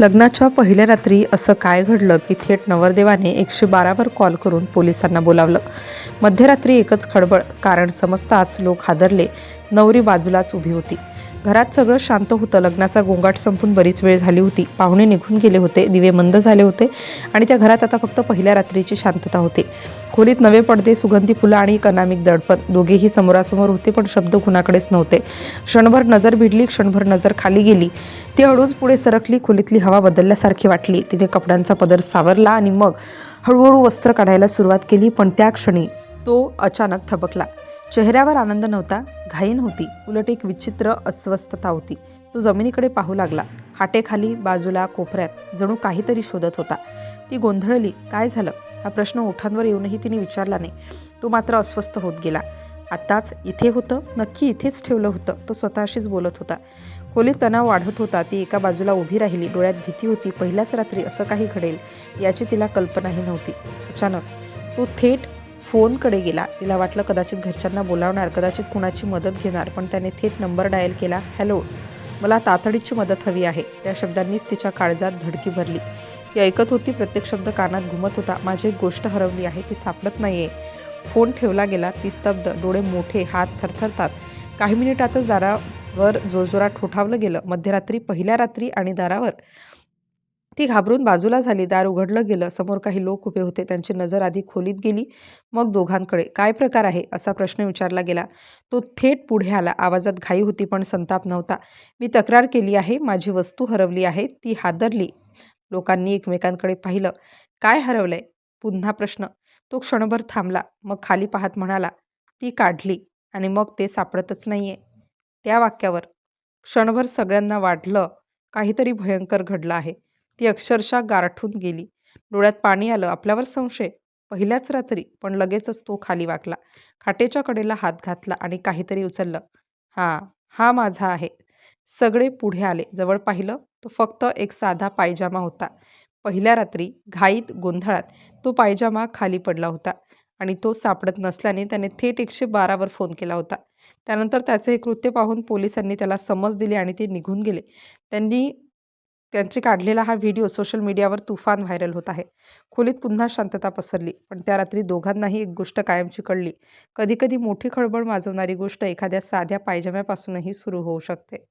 लग्नाच्या पहिल्या रात्री असं काय घडलं की थेट नवरदेवाने 112 वर कॉल करून पोलिसांना बोलावलं. मध्यरात्री एकच खळबळ. कारण समजताच लोक हादरले. नवरी बाजूलाच उभी होती. घरात सगळं शांत होतं. लग्नाचा गोंगाट संपून बरीच वेळ झाली होती. पाहुणे निघून गेले होते. दिवे मंद झाले होते आणि त्या घरात आता फक्त पहिल्या रात्रीची शांतता होती. खोलीत नवे पडदे, सुगंधी फुलं आणि एक अनामिक दडपण. दोघेही समोरासमोर होते, पण शब्द कुणाकडेच नव्हते. क्षणभर नजर भिडली, क्षणभर नजर खाली गेली. ती हळूच पुढे सरकली. खोलीतली हवा बदलल्यासारखी वाटली. तिने कपड्यांचा पदर सावरला आणि मग हळूहळू वस्त्र काढायला सुरुवात केली. पण त्या क्षणी तो अचानक थबकला. चेहऱ्यावर आनंद नव्हता, घाई नव्हती, उलट एक विचित्र अस्वस्थता होती. तो जमिनीकडे पाहू लागला. खाटेखाली, बाजूला, कोपऱ्यात जणू काहीतरी शोधत होता. ती गोंधळली. काय झालं हा प्रश्न ओठांवर येऊनही तिने विचारला नाही. तो मात्र अस्वस्थ होत गेला. आत्ताच इथे होतं, नक्की इथेच ठेवलं होतं. तो स्वतःशीच बोलत होता. खोलीत तणाव वाढत होता. ती एका बाजूला उभी राहिली. डोळ्यात भीती होती. पहिल्याच रात्री असं काही घडेल याची तिला कल्पनाही नव्हती. अचानक तो थेट फोनकडे गेला. तिला वाटलं कदाचित घरच्यांना बोलावणार, कदाचित कुणाची मदत घेणार, पण त्याने थेट नंबर डायल केला. हॅलो, मला तातडीची मदत हवी आहे. त्या शब्दांनीच तिच्या काळजात धडकी भरली. ती ऐकत होती. प्रत्येक शब्द कानात घुमत होता. माझी एक गोष्ट हरवली आहे, ती सापडत नाहीये. फोन ठेवला गेला. ती स्तब्ध, डोळे मोठे, हात थरथरतात. काही मिनिटातच दारावर जोरजोरात ठोठावलं गेलं. मध्यरात्री, पहिल्या रात्री आणि दारावर. ती घाबरून बाजूला झाली. दार उघडलं गेलं. समोर काही लोक उभे होते. त्यांची नजर आधी खोलीत गेली, मग दोघांकडे. काय प्रकार आहे असा प्रश्न विचारला गेला. तो थेट पुढे आला. आवाजात घाई होती, पण संताप नव्हता. मी तक्रार केली आहे, माझी वस्तू हरवली आहे. ती हादरली. लोकांनी एकमेकांकडे पाहिलं. काय हरवलंय पुन्हा प्रश्न. तो क्षणभर थांबला, मग खाली पाहत म्हणाला, ती काढली आणि मग ते सापडतच नाहीये. त्या वाक्यावर क्षणभर सगळ्यांना वाटलं काहीतरी भयंकर घडलं आहे. ती अक्षरशः गारठून गेली. डोळ्यात पाणी आलं. आपल्यावर संशय. पहिल्याच रात्री. पण लगेचच तो खाली वाकला. खाटेच्या कडेला हात घातला आणि काहीतरी उचललं. हा माझा आहे. सगळे पुढे आले. जवळ पाहिलं, तो फक्त एक साधा पायजामा होता. पहिल्या रात्री घाईत, गोंधळात तो पायजामा खाली पडला होता आणि तो सापडत नसल्याने त्याने थेट 112 वर फोन केला होता. त्यानंतर त्याचे हे कृत्य पाहून पोलिसांनी त्याला समज दिली आणि ते निघून गेले. त्यांची काढलेला हा व्हिडिओ सोशल मीडियावर तुफान व्हायरल होत आहे. खोलीत पुन्हा शांतता पसरली. पण त्या रात्री दोघांनाही एक गोष्ट कायमची कळली. कधीकधी मोठी खळबळ माजवणारी गोष्ट एखाद्या साध्या पायजाम्यापासूनही सुरू होऊ शकते.